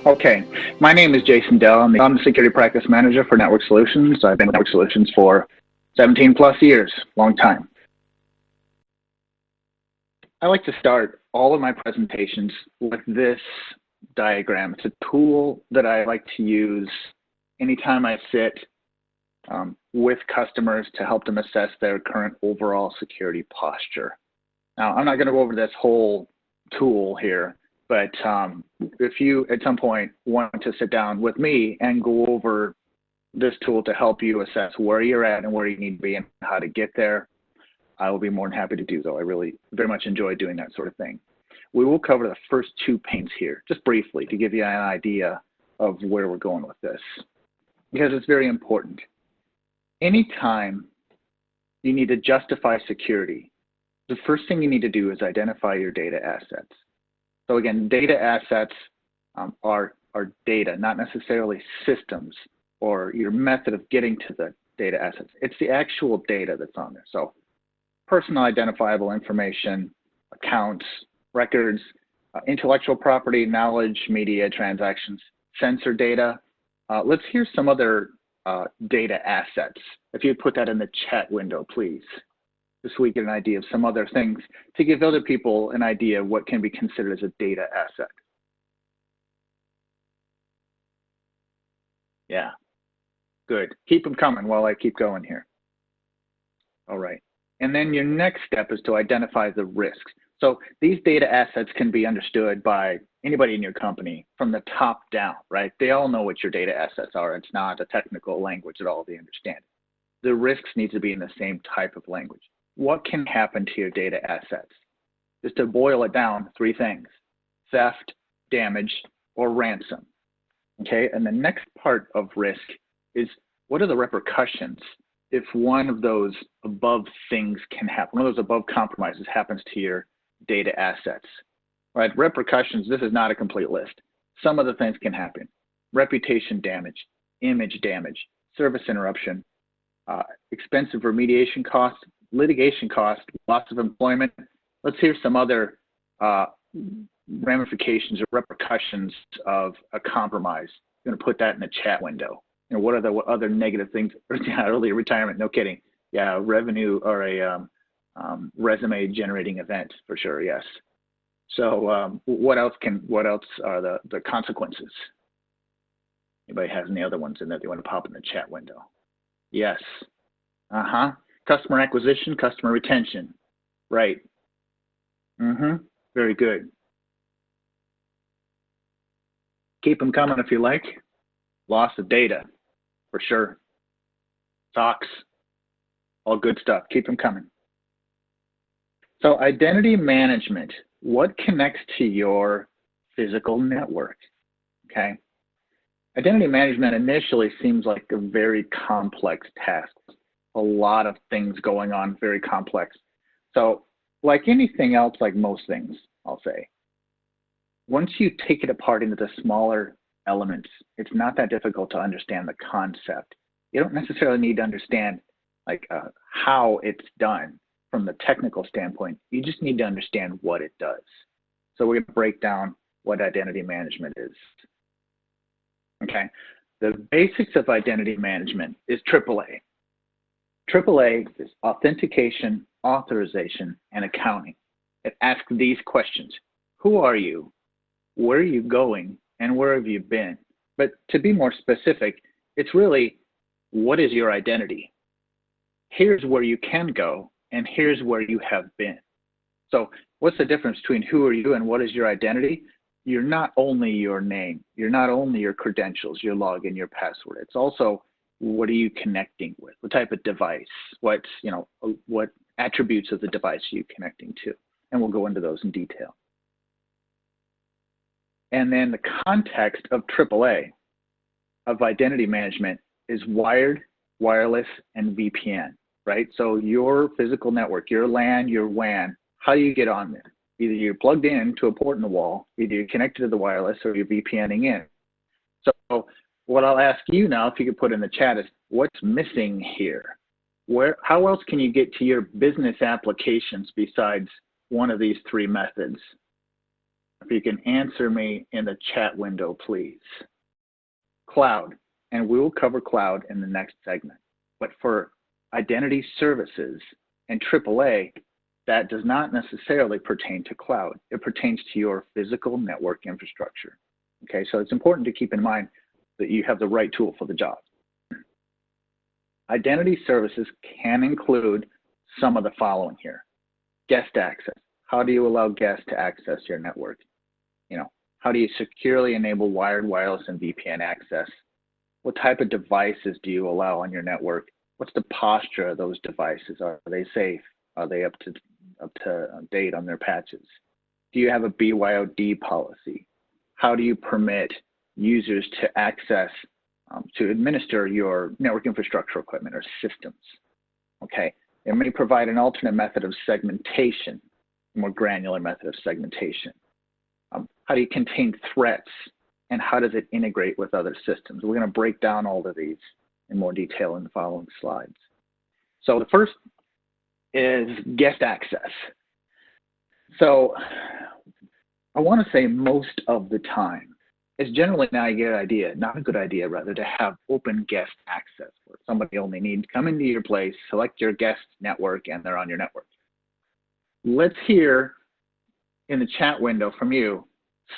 Okay, my name is Jason Dell. I'm the Security Practice Manager for Network Solutions. I've been with Network Solutions for 17 plus years, long time. I like to start all of my presentations with this diagram. It's a tool that I like to use anytime I sit with customers to help them assess their current overall security posture. Now, I'm not going to go over this whole tool here, but if you at some point want to sit down with me and go over this tool to help you assess where you're at and where you need to be and how to get there, I will be more than happy to do so. I really very much enjoy doing that sort of thing. We will cover the first two panes here, just briefly, to give you an idea of where we're going with this, because it's very important. Anytime you need to justify security, the first thing you need to do is identify your data assets. So again, data assets are data, not necessarily systems or your method of getting to the data assets. It's the actual data that's on there. So personal identifiable information, accounts, records, intellectual property, knowledge, media, transactions, sensor data. Let's hear some other data assets. If you put that in the chat window, please, just so we get an idea of some other things to give other people an idea of what can be considered as a data asset. Yeah, good. Keep them coming while I keep going here. All right. And then your next step is to identify the risks. So these data assets can be understood by anybody in your company from the top down, right? They all know what your data assets are. It's not a technical language at all. They understand it. The risks need to be in the same type of language. What can happen to your data assets? Just to boil it down, three things: theft, damage, or ransom. Okay, and the next part of risk is, what are the repercussions if one of those above things can happen, one of those above compromises happens to your data assets, right? Repercussions, this is not a complete list. Some of the things can happen: reputation damage, image damage, service interruption, expensive remediation costs, litigation costs, loss of employment. Let's hear some other ramifications or repercussions of a compromise. I'm going to put that in the chat window. You know, what are the other negative things? Early retirement, no kidding. Yeah, revenue or a resume generating event for sure. Yes. So what else are the consequences? Anybody has any other ones in there they want to pop in the chat window? Yes. Customer acquisition, customer retention. Right. Very good. Keep them coming if you like. Loss of data, for sure. SOX, all good stuff. Keep them coming. So identity management, what connects to your physical network? Okay. Identity management initially seems like a very complex task. A lot of things going on, very complex. So like anything else, like most things, I'll say, once you take it apart into the smaller elements, it's not that difficult to understand the concept. You don't necessarily need to understand like how it's done from the technical standpoint. You just need to understand what it does. So we're going to break down what identity management is. Okay, the basics of identity management is AAA. AAA is authentication, authorization, and accounting. It asks these questions: who are you? Where are you going? And where have you been? But to be more specific, it's really, what is your identity? Here's where you can go, and here's where you have been. So what's the difference between who are you and what is your identity? You're not only your name, you're not only your credentials, your login, your password. It's also, what are you connecting with? What type of device? What attributes of the device are you connecting to? And we'll go into those in detail. And then the context of AAA, of identity management, is wired, wireless, and VPN, right? So your physical network, your LAN, your WAN, how do you get on there? Either you're plugged in to a port in the wall, either you're connected to the wireless, or you're VPNing in. So what I'll ask you now, if you could put in the chat, is what's missing here? How else can you get to your business applications besides one of these three methods? If you can answer me in the chat window, please. Cloud, and we will cover cloud in the next segment. But for identity services and AAA, that does not necessarily pertain to cloud. It pertains to your physical network infrastructure. Okay, so it's important to keep in mind that you have the right tool for the job. Identity services can include some of the following here. Guest access. How do you allow guests to access your network? How do you securely enable wired, wireless, and VPN access? What type of devices do you allow on your network? What's the posture of those devices? Are they safe? Are they up to date on their patches? Do you have a BYOD policy? How do you permit users to access, to administer your network infrastructure equipment or systems? Okay, it may provide an alternate method of segmentation, a more granular method of segmentation. How do you contain threats, and how does it integrate with other systems? We're going to break down all of these in more detail in the following slides. So the first is guest access. So I want to say most of the time, it's generally not a good idea rather, to have open guest access where somebody only needs to come into your place, select your guest network, and they're on your network. Let's hear in the chat window from you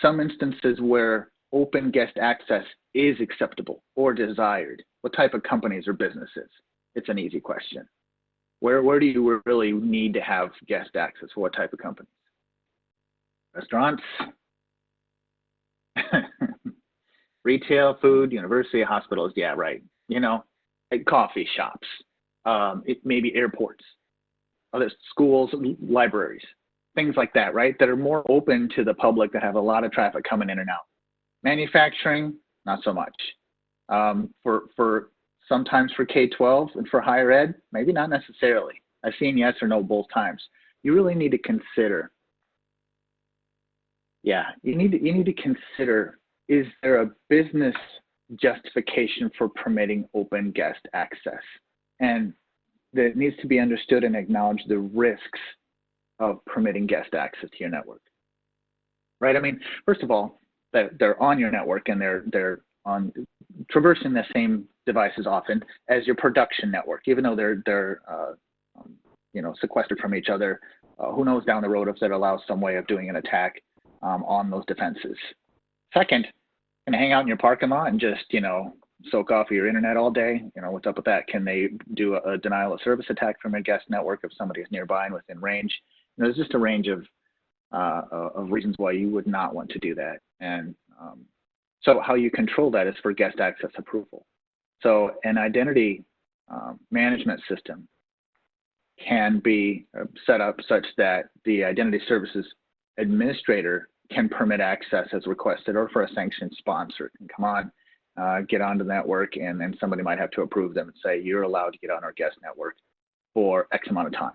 some instances where open guest access is acceptable or desired. What type of companies or businesses? It's an easy question. Where do you really need to have guest access? For what type of companies? Restaurants, retail, food, university, hospitals. Yeah, right. Coffee shops. It may be airports, other schools, libraries, things like that, right? That are more open to the public, that have a lot of traffic coming in and out. Manufacturing, not so much. For sometimes for K-12 and for higher ed, maybe not necessarily. I've seen yes or no both times. You really need to consider. Yeah, you need to consider, is there a business justification for permitting open guest access? And that needs to be understood and acknowledge the risks of permitting guest access to your network. Right? I mean, first of all, that they're on your network and they're traversing the same devices often as your production network, even though they're sequestered from each other. Who knows down the road if that allows some way of doing an attack on those defenses. Second, can they hang out in your parking lot and just soak off of your internet all day? What's up with that? Can they do a denial of service attack from a guest network if somebody is nearby and within range? There's just a range of reasons why you would not want to do that. And so how you control that is for guest access approval. So an identity management system can be set up such that the identity services administrator can permit access as requested, or for a sanctioned sponsor can come on, get onto the network, and then somebody might have to approve them and say, you're allowed to get on our guest network for X amount of time,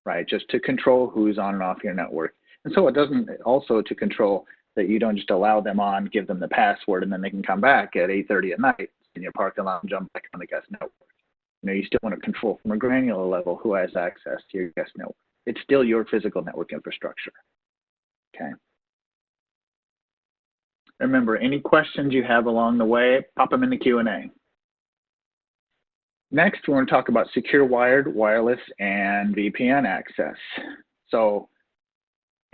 right? Just to control who's on and off your network. And so it doesn't, also to control that you don't just allow them on, give them the password, and then they can come back at 8:30 at night in your parking lot and jump back on the guest network. You still want to control from a granular level who has access to your guest network. It's still your physical network infrastructure, okay? Remember, any questions you have along the way, pop them in the Q&A. Next, we're going to talk about secure wired, wireless, and VPN access. So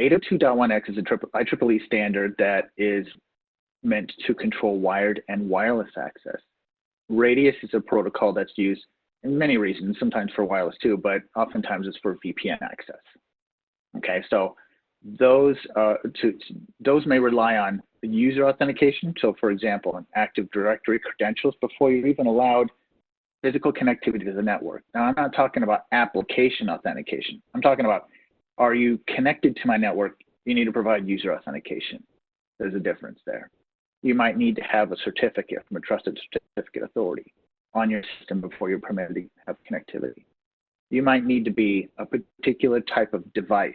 802.1x is a IEEE standard that is meant to control wired and wireless access. Radius is a protocol that's used in many reasons, sometimes for wireless too, but oftentimes it's for VPN access. Okay, so those may rely on user authentication. So for example, an Active Directory credentials before you're even allowed physical connectivity to the network. Now, I'm not talking about application authentication. I'm talking about, are you connected to my network? You need to provide user authentication. There's a difference there. You might need to have a certificate from a trusted certificate authority on your system before you're permitted to have connectivity. You might need to be a particular type of device.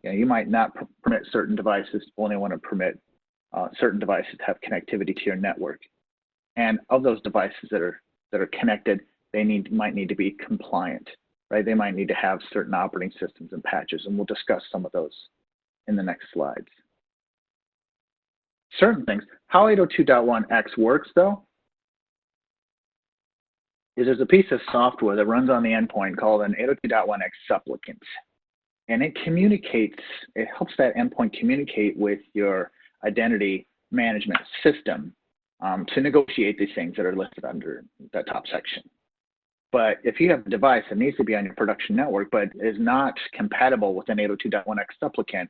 You might not permit certain devices, only want to permit certain devices to have connectivity to your network. And of those devices that are connected, they might need to be compliant, right? They might need to have certain operating systems and patches, and we'll discuss some of those in the next slides. certain things. How 802.1x works, though, is there's a piece of software that runs on the endpoint called an 802.1x supplicant. And it communicates, it helps that endpoint communicate with your identity management system to negotiate these things that are listed under that top section. But if you have a device that needs to be on your production network but is not compatible with an 802.1x supplicant,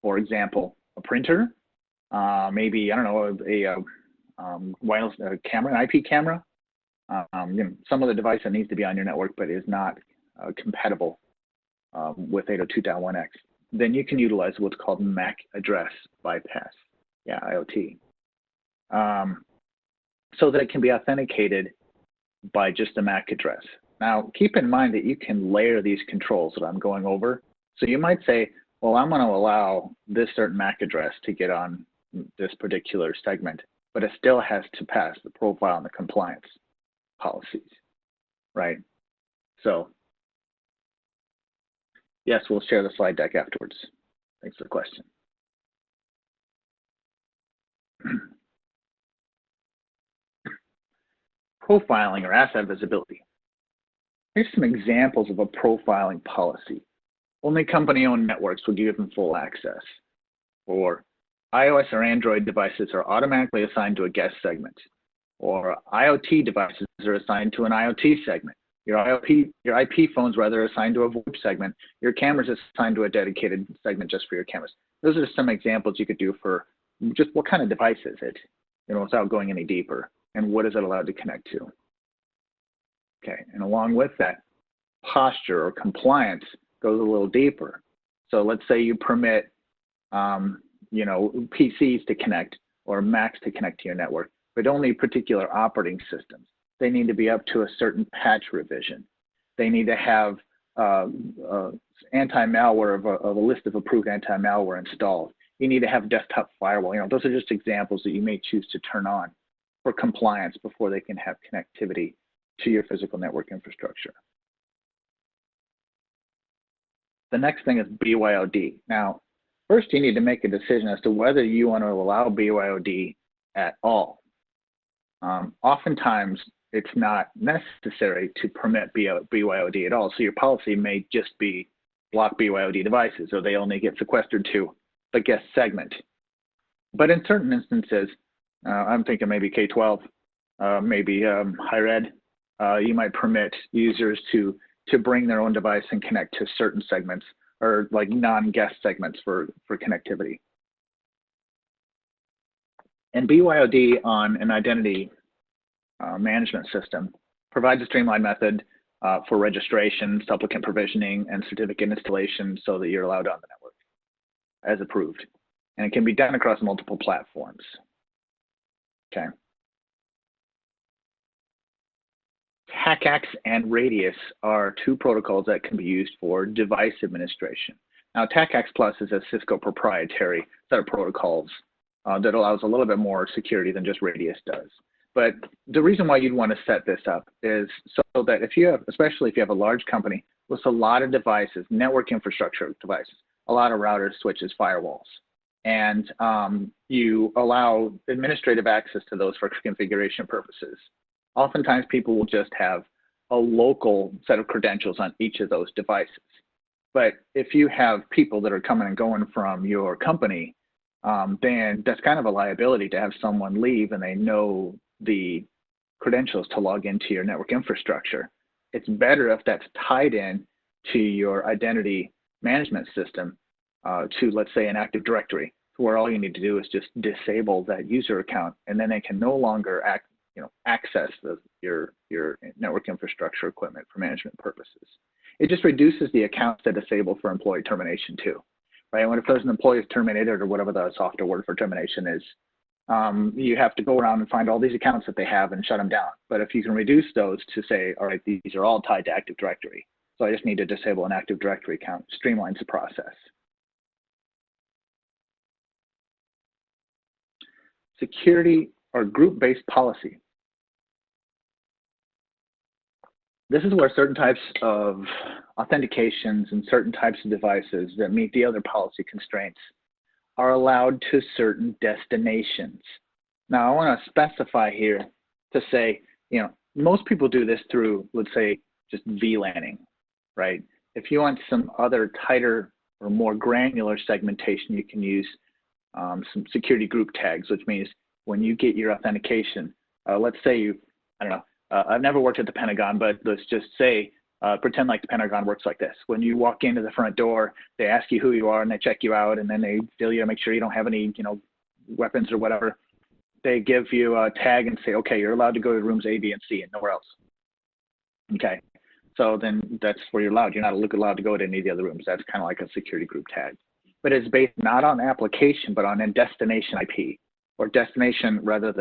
for example, a printer, maybe, I don't know, wireless camera, an IP camera, some other device that needs to be on your network but is not compatible with 802.1x, then you can utilize what's called MAC address bypass, IoT, so that it can be authenticated by just a MAC address. Now, keep in mind that you can layer these controls that I'm going over. So you might say, well, I'm going to allow this certain MAC address to get on this particular segment, but it still has to pass the profile and the compliance policies, right? So, yes, we'll share the slide deck afterwards. Thanks for the question. Profiling or asset visibility. Here's some examples of a profiling policy. Only company-owned networks will give them full access. Or iOS or Android devices are automatically assigned to a guest segment. Or IoT devices are assigned to an IoT segment. Your IP phones rather assigned to a VoIP segment. Your cameras are assigned to a dedicated segment just for your cameras. Those are some examples you could do for just what kind of device is it, without going any deeper, and what is it allowed to connect to. Okay, and along with that, posture or compliance goes a little deeper. So let's say you permit, PCs to connect or Macs to connect to your network, but only particular operating systems. They need to be up to a certain patch revision. They need to have anti-malware of a list of approved anti-malware installed. You need to have desktop firewall. Those are just examples that you may choose to turn on for compliance before they can have connectivity to your physical network infrastructure. The next thing is BYOD. Now, first you need to make a decision as to whether you want to allow BYOD at all. Oftentimes, it's not necessary to permit BYOD at all. So your policy may just be block BYOD devices, or they only get sequestered to the guest segment. But in certain instances, I'm thinking maybe K-12, maybe higher ed, you might permit users to bring their own device and connect to certain segments, or like non-guest segments for connectivity. And BYOD on an identity management system provides a streamlined method for registration, supplicant provisioning, and certificate installation so that you're allowed on the network as approved. And it can be done across multiple platforms. Okay. TACAX and Radius are two protocols that can be used for device administration. Now, TACAX Plus is a Cisco proprietary set of protocols that allows a little bit more security than just Radius does. But the reason why you'd want to set this up is so that if you have, especially if you have a large company with a lot of devices, network infrastructure devices, a lot of routers, switches, firewalls, and you allow administrative access to those for configuration purposes. Oftentimes people will just have a local set of credentials on each of those devices. But if you have people that are coming and going from your company, then that's kind of a liability to have someone leave and they know the credentials to log into your network infrastructure. It's better if that's tied in to your identity management system to, let's say, an Active Directory, where all you need to do is just disable that user account, and then they can no longer access your network infrastructure equipment for management purposes. It just reduces the accounts that disable for employee termination too, right? When if there's an employee is terminated or whatever the software word for termination is, you have to go around and find all these accounts that they have and shut them down. But if you can reduce those to say, all right, these are all tied to Active Directory, so I just need to disable an Active Directory account, streamlines the process. Security or group-based policy. This is where certain types of authentications and certain types of devices that meet the other policy constraints are allowed to certain destinations. Now, I want to specify here to say, you know, most people do this through, let's say, just VLANing, right? If you want some other tighter or more granular segmentation, you can use some security group tags, which means when you get your authentication, let's say you, I don't know, I've never worked at the Pentagon, but let's just say, pretend like the Pentagon works like this. When you walk into the front door, they ask you who you are and they check you out, and then they feel you to make sure you don't have any, you know, weapons or whatever. They give you a tag and say, okay, you're allowed to go to rooms A, B, and C and nowhere else. Okay, so then that's where you're allowed. You're not allowed to go to any of the other rooms. That's kind of like a security group tag. But it's based not on application, but on a destination IP, or destination rather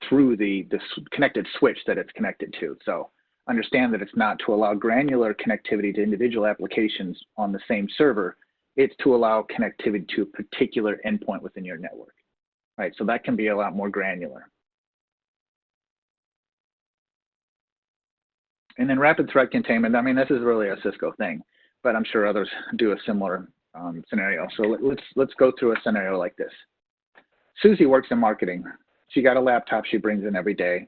through the connected switch that it's connected to. So understand that it's not to allow granular connectivity to individual applications on the same server. It's to allow connectivity to a particular endpoint within your network. Right, so that can be a lot more granular. And then rapid threat containment, I mean, this is really a Cisco thing, but I'm sure others do a similar scenario. So let's go through a scenario like this. Susie works in marketing. She got a laptop she brings in every day,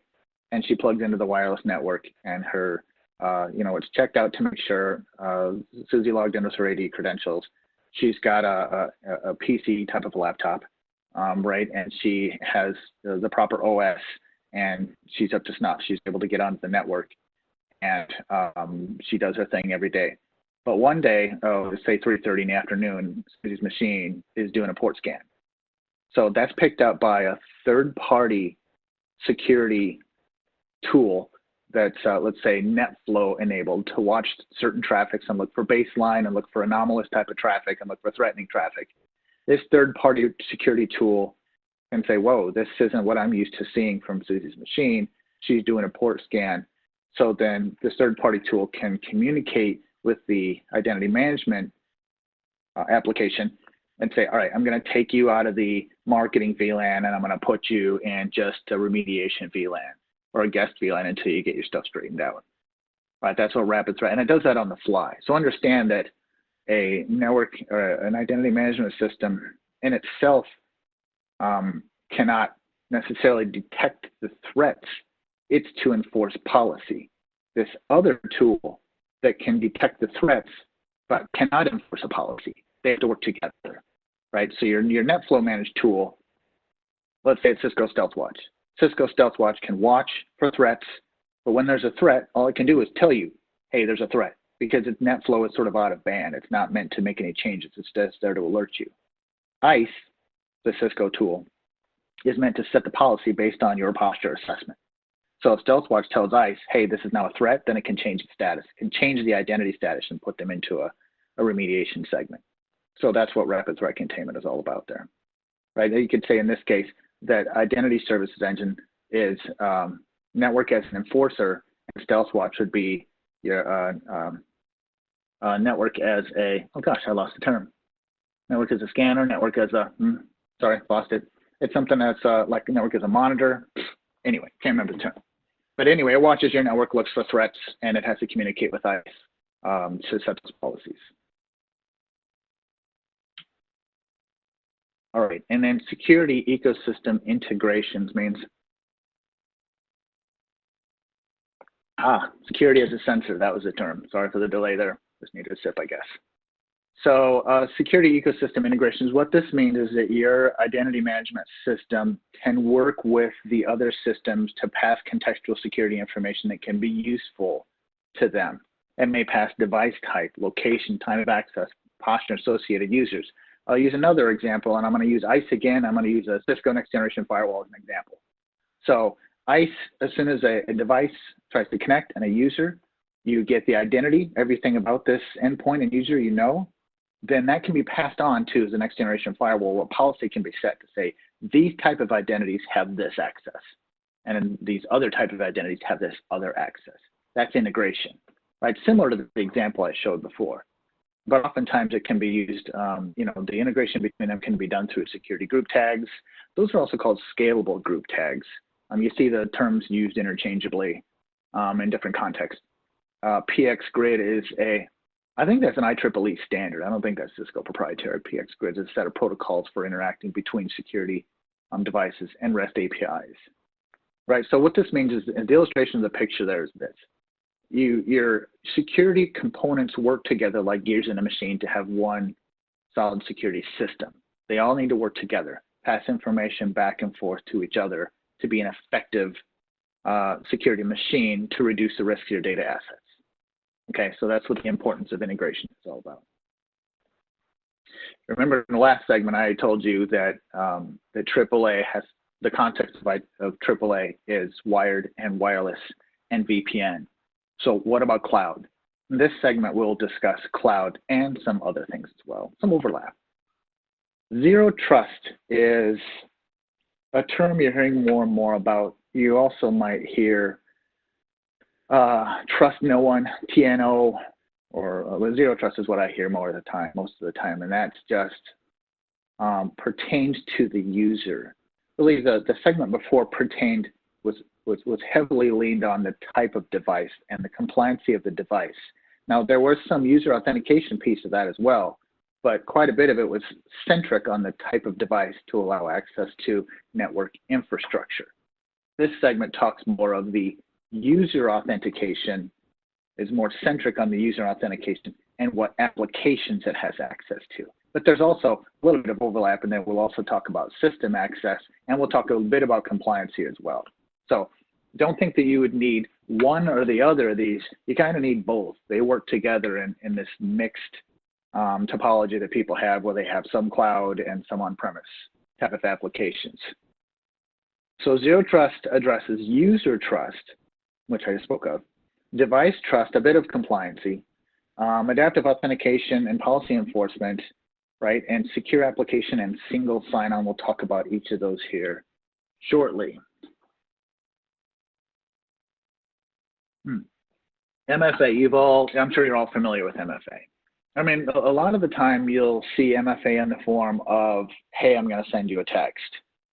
and she plugs into the wireless network, and her, you know, it's checked out to make sure Susie logged in with her AD credentials. She's got a PC type of laptop. Right, and she has the proper OS, and she's up to snuff. She's able to get onto the network, and she does her thing every day. But one day, say 3:30 in the afternoon, Susie's machine is doing a port scan. So that's picked up by a third-party security tool that's, let's say, NetFlow enabled to watch certain traffics and look for baseline and look for anomalous type of traffic and look for threatening traffic. This third-party security tool can say, whoa, this isn't what I'm used to seeing from Susie's machine. She's doing a port scan. So then this third-party tool can communicate with the identity management application and say, all right, I'm going to take you out of the marketing VLAN and I'm going to put you in just a remediation VLAN or a guest VLAN until you get your stuff straightened out. Right, that's what rapid threat, and it does that on the fly. So understand that a network or an identity management system in itself cannot necessarily detect the threats. It's to enforce policy. This other tool that can detect the threats but cannot enforce a policy, they have to work together, right? So your NetFlow managed tool, let's say it's Cisco StealthWatch. Cisco StealthWatch can watch for threats, but when there's a threat, all it can do is tell you, hey, there's a threat. Because its NetFlow is sort of out of band. It's not meant to make any changes. It's just there to alert you. ICE, the Cisco tool, is meant to set the policy based on your posture assessment. So if StealthWatch tells ICE, hey, this is now a threat, then it can change its status. It can change the identity status and put them into a remediation segment. So that's what rapid threat containment is all about there. Right? You could say in this case that identity services engine is network as an enforcer, and StealthWatch would be your network as a, oh gosh, I lost the term. Network as a scanner, network as a, sorry, lost it. It's something that's like a network as a monitor. Anyway, can't remember the term. But anyway, it watches your network, looks for threats, and it has to communicate with ICE to set those policies. All right, and then security ecosystem integrations means, security as a sensor, that was the term. Sorry for the delay there. Just needed a sip, I guess. So security ecosystem integrations, what this means is that your identity management system can work with the other systems to pass contextual security information that can be useful to them. It may pass device type, location, time of access, posture, associated users. I'll use another example, and I'm going to use ICE again. I'm going to use a Cisco Next Generation Firewall as an example. So ICE, as soon as a device tries to connect and a user, you get the identity, everything about this endpoint and user you know, then that can be passed on to the next generation firewall where policy can be set to say, these type of identities have this access, and these other type of identities have this other access. That's integration, right? Similar to the example I showed before. But oftentimes it can be used, you know, the integration between them can be done through security group tags. Those are also called scalable group tags. You see the terms used interchangeably in different contexts. PX grid is a I think that's an IEEE standard. I don't think that's Cisco proprietary. PX Grid is a set of protocols for interacting between security devices and REST APIs. Right, so what this means is, the illustration of the picture there is this. Your security components work together like gears in a machine to have one solid security system. They all need to work together, pass information back and forth to each other to be an effective security machine to reduce the risk to your data assets. Okay, so that's what the importance of integration is all about. Remember in the last segment, I told you that that AAA has, the context of AAA is wired and wireless and VPN. So what about cloud? In this segment, we'll discuss cloud and some other things as well, some overlap. Zero trust is a term you're hearing more and more about. You also might hear trust no one, TNO, or zero trust is what I hear most of the time, and that's just pertains to the user. Really, the segment before pertained was heavily leaned on the type of device and the compliancy of the device. Now, there was some user authentication piece of that as well, but quite a bit of it was centric on the type of device to allow access to network infrastructure. This segment talks more of the user authentication, is more centric on the user authentication and what applications it has access to. But there's also a little bit of overlap, and then we'll also talk about system access, and we'll talk a little bit about compliance here as well. So don't think that you would need one or the other of these. You kind of need both. They work together in this mixed topology that people have, where they have some cloud and some on-premise type of applications. So zero trust addresses user trust, which I just spoke of, device trust, a bit of compliancy, adaptive authentication and policy enforcement, right, and secure application and single sign-on. We'll talk about each of those here shortly. MFA, I'm sure you're all familiar with MFA. I mean, a lot of the time you'll see MFA in the form of, hey, I'm going to send you a text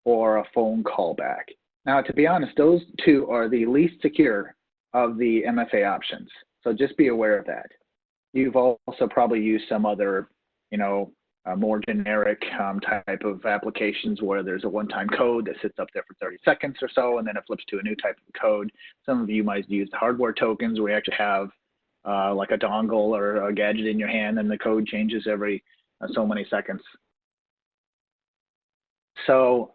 or a phone call back. Now, to be honest, those two are the least secure of the MFA options. So just be aware of that. You've also probably used some other, more generic type of applications where there's a one-time code that sits up there for 30 seconds or so, and then it flips to a new type of code. Some of you might use the hardware tokens where you actually have like a dongle or a gadget in your hand, and the code changes every so many seconds. So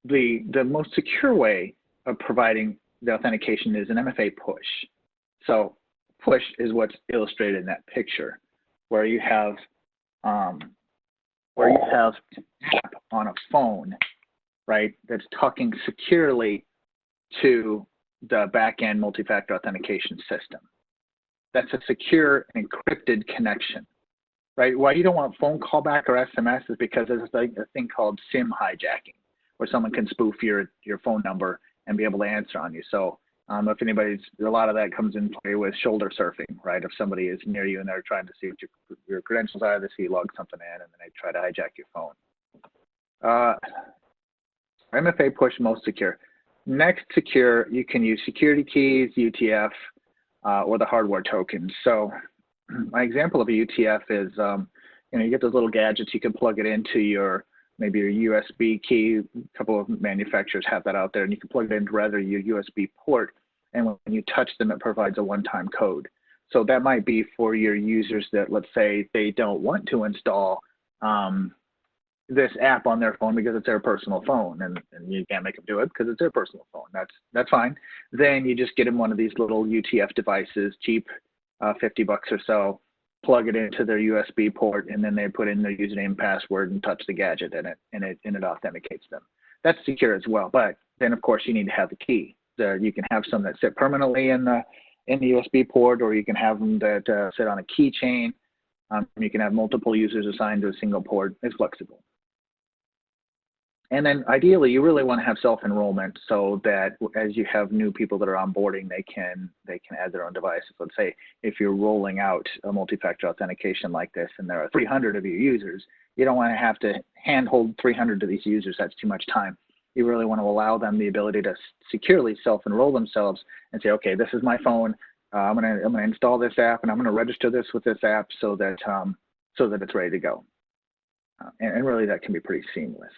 the most secure way of providing the authentication is an MFA push. So push is what's illustrated in that picture, where you have an app on a phone, right, that's talking securely to the back-end multi-factor authentication system. That's a secure encrypted connection, right? Why you don't want phone callback or SMS is because there's a thing called SIM hijacking, where someone can spoof your phone number and be able to answer on you. So if anybody's, a lot of that comes in play with shoulder surfing, right? If somebody is near you and they're trying to see what your credentials are, they see you log something in, and then they try to hijack your phone. MFA push, most secure. Next secure, you can use security keys, UTF, or the hardware tokens. So my example of a UTF is, you get those little gadgets, you can plug it into maybe your USB key. A couple of manufacturers have that out there, and you can plug it into rather your USB port, and when you touch them, it provides a one-time code. So that might be for your users that, let's say, they don't want to install this app on their phone because it's their personal phone, and you can't make them do it because it's their personal phone. That's fine. Then you just get them one of these little UTF devices, cheap, $50 or so, plug it into their USB port, and then they put in their username and password and touch the gadget, and it authenticates them. That's secure as well, but then of course you need to have the key. You can have some that sit permanently in the USB port, or you can have them that sit on a keychain. You can have multiple users assigned to a single port. It's flexible. And then ideally, you really want to have self-enrollment so that as you have new people that are onboarding, they can add their own devices. Let's say if you're rolling out a multi-factor authentication like this and there are 300 of your users, you don't want to have to handhold 300 of these users. That's too much time. You really want to allow them the ability to securely self-enroll themselves and say, okay, this is my phone. I'm gonna install this app, and I'm gonna register this with this app so that it's ready to go. And really, that can be pretty seamless.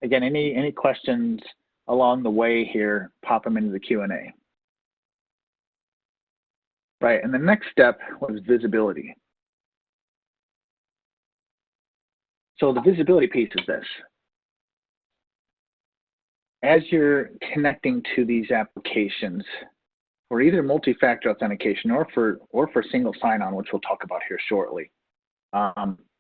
Again, any questions along the way here, pop them into the Q&A. Right, and the next step was visibility. So the visibility piece is this. As you're connecting to these applications, for either multi-factor authentication or for single sign-on, which we'll talk about here shortly,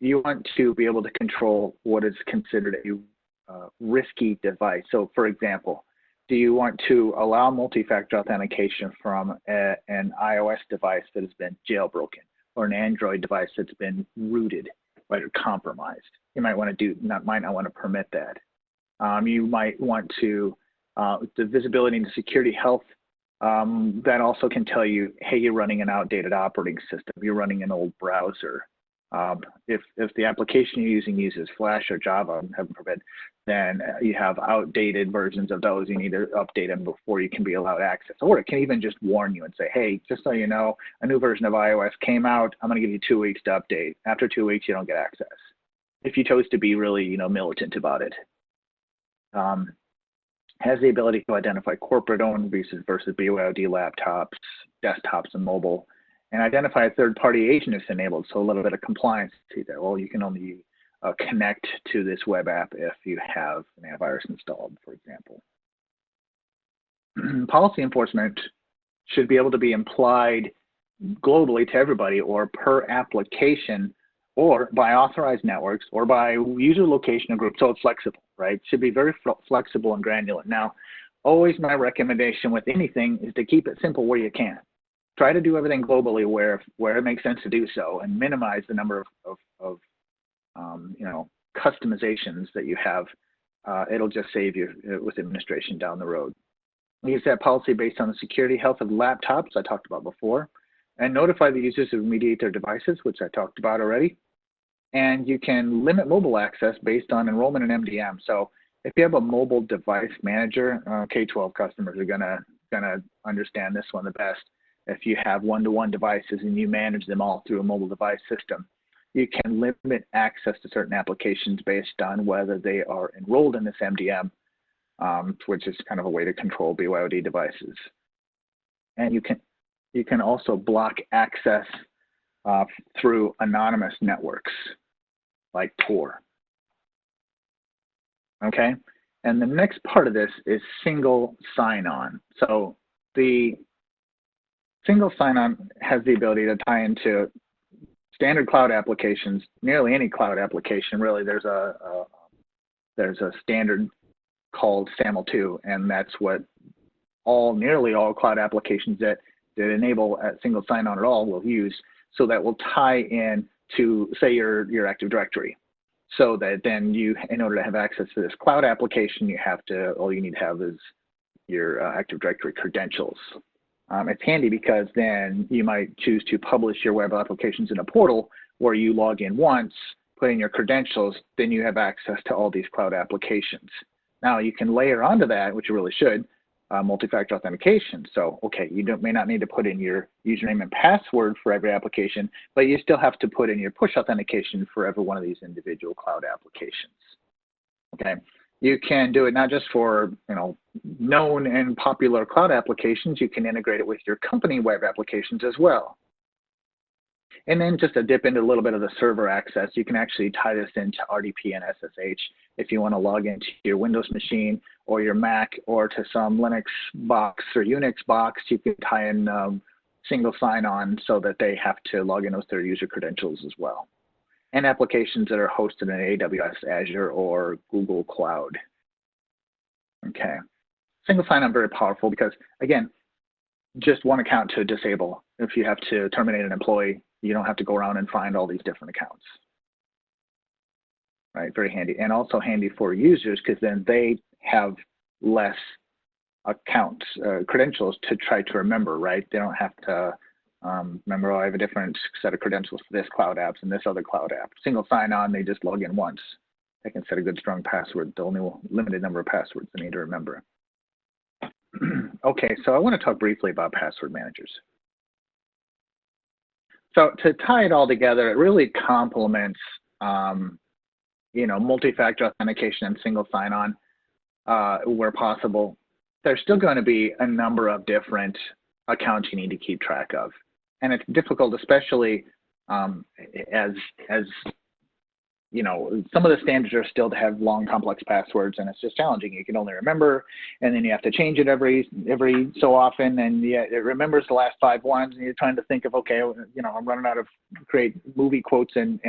you want to be able to control what is considered a risky device. So, for example, do you want to allow multi-factor authentication from an iOS device that has been jailbroken, or an Android device that's been rooted, right, or compromised? You might want to might not want to permit that. You might want to the visibility into security health. That also can tell you, hey, you're running an outdated operating system. You're running an old browser. If the application you're using uses Flash or Java, heaven forbid, then you have outdated versions of those. You need to update them before you can be allowed access. Or it can even just warn you and say, hey, just so you know, a new version of iOS came out. I'm going to give you 2 weeks to update. After 2 weeks, you don't get access. If you chose to be really, militant about it. Has the ability to identify corporate-owned versus BYOD laptops, desktops, and mobile, and identify a third-party agent if enabled, so a little bit of compliance there. Well, you can only connect to this web app if you have an antivirus installed, for example. Policy enforcement should be able to be implied globally to everybody, or per application, or by authorized networks, or by user location or group, so it's flexible, right? Should be very flexible and granular. Now, always my recommendation with anything is to keep it simple where you can. Try to do everything globally where it makes sense to do so, and minimize the number of customizations that you have. It'll just save you with administration down the road. Use that policy based on the security health of laptops I talked about before, and notify the users to remediate their devices, which I talked about already. And you can limit mobile access based on enrollment in MDM. So if you have a mobile device manager, K-12 customers are gonna understand this one the best. If you have one-to-one devices and you manage them all through a mobile device system, you can limit access to certain applications based on whether they are enrolled in this MDM, which is kind of a way to control BYOD devices. And you can also block access through anonymous networks like Tor. Okay, and the next part of this is single sign-on. So the single sign-on has the ability to tie into standard cloud applications, nearly any cloud application. Really, there's a standard called SAML2, and that's what nearly all cloud applications that enable a single sign-on at all will use. So that will tie in to, say, your Active Directory. So that then in order to have access to this cloud application, all you need to have is your Active Directory credentials. It's handy because then you might choose to publish your web applications in a portal where you log in once, put in your credentials, then you have access to all these cloud applications. Now you can layer onto that, which you really should, multi-factor authentication. So, okay, you may not need to put in your username and password for every application, but you still have to put in your push authentication for every one of these individual cloud applications. Okay, you can do it not just for known and popular cloud applications. You can integrate it with your company web applications as well. And then just to dip into a little bit of the server access, you can actually tie this into RDP and SSH if you want to log into your Windows machine or your Mac or to some Linux box or Unix box. You can tie in single sign-on so that they have to log in with their user credentials as well. And applications that are hosted in AWS, Azure, or Google Cloud. Okay. Single sign-on very powerful because, again, just one account to disable. If you have to terminate an employee, you don't have to go around and find all these different accounts. Right, very handy. And also handy for users because then they have less accounts, credentials to try to remember, right? They don't have to remember, I have a different set of credentials for this cloud apps and this other cloud app. Single sign-on, they just log in once. They can set a good strong password, the only limited number of passwords they need to remember. Okay, so I want to talk briefly about password managers. So to tie it all together, it really complements, multi-factor authentication and single sign-on where possible. There's still going to be a number of different accounts you need to keep track of, and it's difficult, especially as some of the standards are still to have long, complex passwords, and it's just challenging. You can only remember, and then you have to change it every so often, and yet it remembers the last 5 ones, and you're trying to think of, okay, I'm running out of great movie quotes and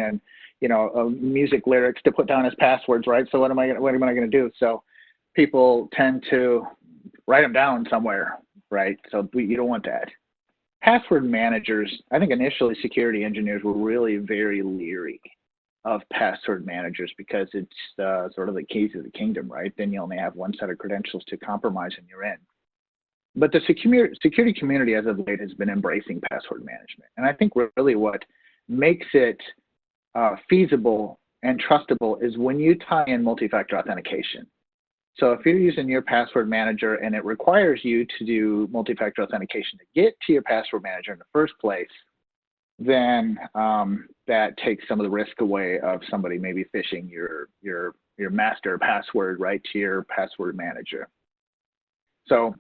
music lyrics to put down as passwords, right? So what am I going to do? So people tend to write them down somewhere, right? So you don't want that. Password managers, I think initially security engineers were really very leery of password managers because it's sort of the keys of the kingdom, right? Then you only have one set of credentials to compromise and you're in. But the security community as of late has been embracing password management. And I think really what makes it feasible and trustable is when you tie in multi-factor authentication. So if you're using your password manager and it requires you to do multi-factor authentication to get to your password manager in the first place, then that takes some of the risk away of somebody maybe phishing your master password right to your password manager. So,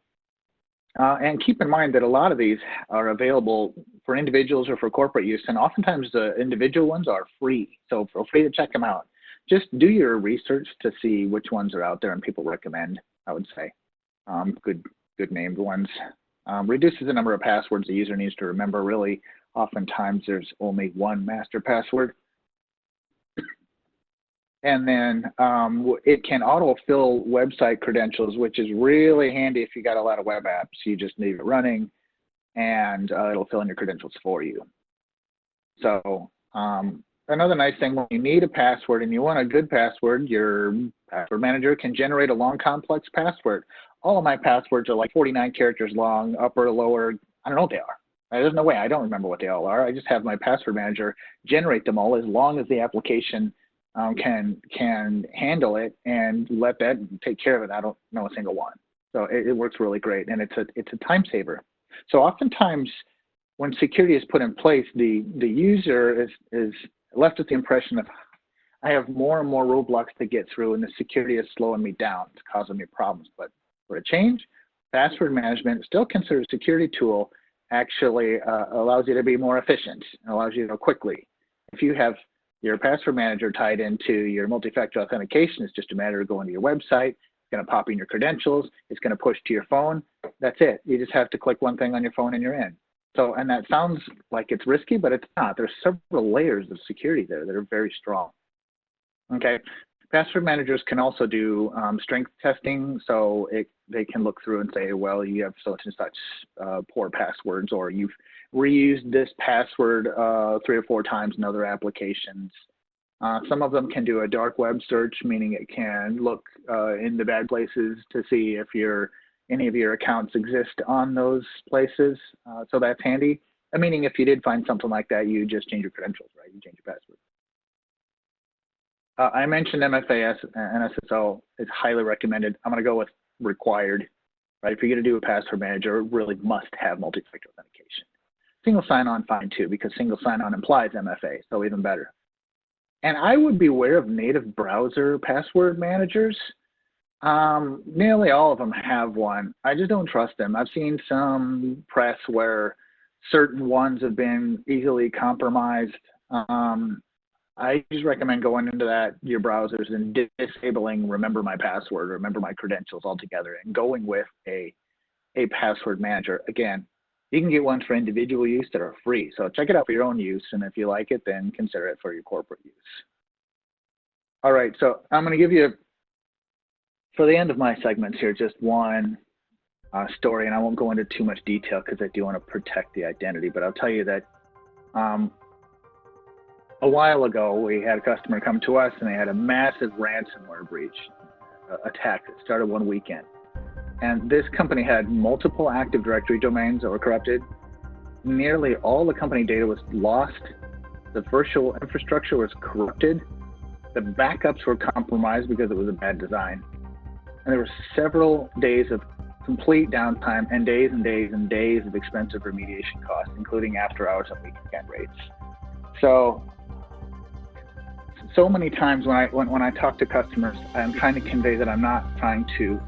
and keep in mind that a lot of these are available for individuals or for corporate use, and oftentimes the individual ones are free. So feel free to check them out. Just do your research to see which ones are out there and people recommend, I would say. Good named ones. Reduces the number of passwords the user needs to remember. Really, oftentimes there's only one master password. And then it can autofill website credentials, which is really handy if you got a lot of web apps. You just leave it running and it'll fill in your credentials for you. So another nice thing, when you need a password and you want a good password, your password manager can generate a long, complex password. All of my passwords are like 49 characters long, upper, lower. I don't know what they are. There's no way. I don't remember what they all are. I just have my password manager generate them all as long as the application can handle it and let that take care of it. I don't know a single one. So it works really great, and it's a time saver. So oftentimes when security is put in place, the user is left with the impression of, I have more and more roadblocks to get through, and the security is slowing me down. It's causing me problems. But for a change, password management, still considered a security tool, actually allows you to be more efficient and allows you to quickly. If you have your password manager tied into your multi-factor authentication, it's just a matter of going to your website, it's going to pop in your credentials, it's going to push to your phone. That's it. You just have to click one thing on your phone and you're in. So, and that sounds like it's risky, but it's not. There's several layers of security there that are very strong. Okay. Password managers can also do strength testing, so they can look through and say, well, you have such and such poor passwords, or you've reused this password 3 or 4 times in other applications. Some of them can do a dark web search, meaning it can look in the bad places to see if any of your accounts exist on those places. So that's handy. Meaning if you did find something like that, you just change your credentials, right? You change your password. I mentioned MFA and SSO is highly recommended. I'm going to go with required, right? If you're going to do a password manager, it really must have multi-factor authentication. Single sign-on, fine too, because single sign-on implies MFA, so even better. And I would beware of native browser password managers. Nearly all of them have one. I just don't trust them. I've seen some press where certain ones have been easily compromised. I just recommend going into your browsers and disabling remember my password or remember my credentials altogether and going with a password manager. Again, you can get ones for individual use that are free. So check it out for your own use, and if you like it, then consider it for your corporate use. All right, so I'm going to give you, for the end of my segments here, just one story, and I won't go into too much detail because I do want to protect the identity, but I'll tell you that a while ago, we had a customer come to us and they had a massive ransomware breach attack that started one weekend. And this company had multiple Active Directory domains that were corrupted. Nearly all the company data was lost. The virtual infrastructure was corrupted. The backups were compromised because it was a bad design. And there were several days of complete downtime, and days and days and days of expensive remediation costs, including after hours and weekend rates. So many times when I talk to customers, I'm trying to convey that I'm not trying to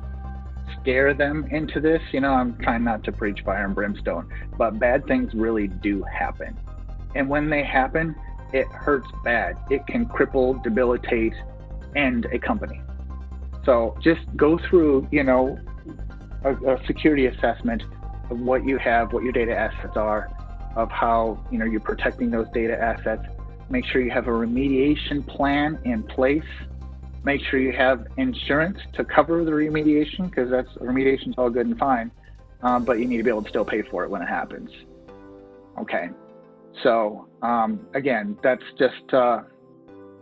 scare them into this. You know, I'm trying not to preach fire and brimstone, but bad things really do happen. And when they happen, it hurts bad. It can cripple, debilitate, end a company. So just go through, you know, a security assessment of what you have, what your data assets are, of how, you know, you're protecting those data assets. Make sure you have a remediation plan in place. Make sure you have insurance to cover the remediation, because remediation's all good and fine, but you need to be able to still pay for it when it happens. Okay, so again, that's just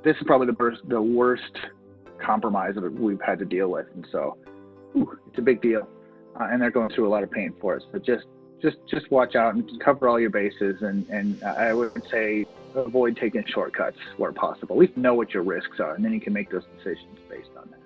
this is probably the worst compromise that we've had to deal with, and so it's a big deal, and they're going through a lot of pain for us. But just watch out and cover all your bases, and I would say avoid taking shortcuts where possible. At least know what your risks are, and then you can make those decisions based on that.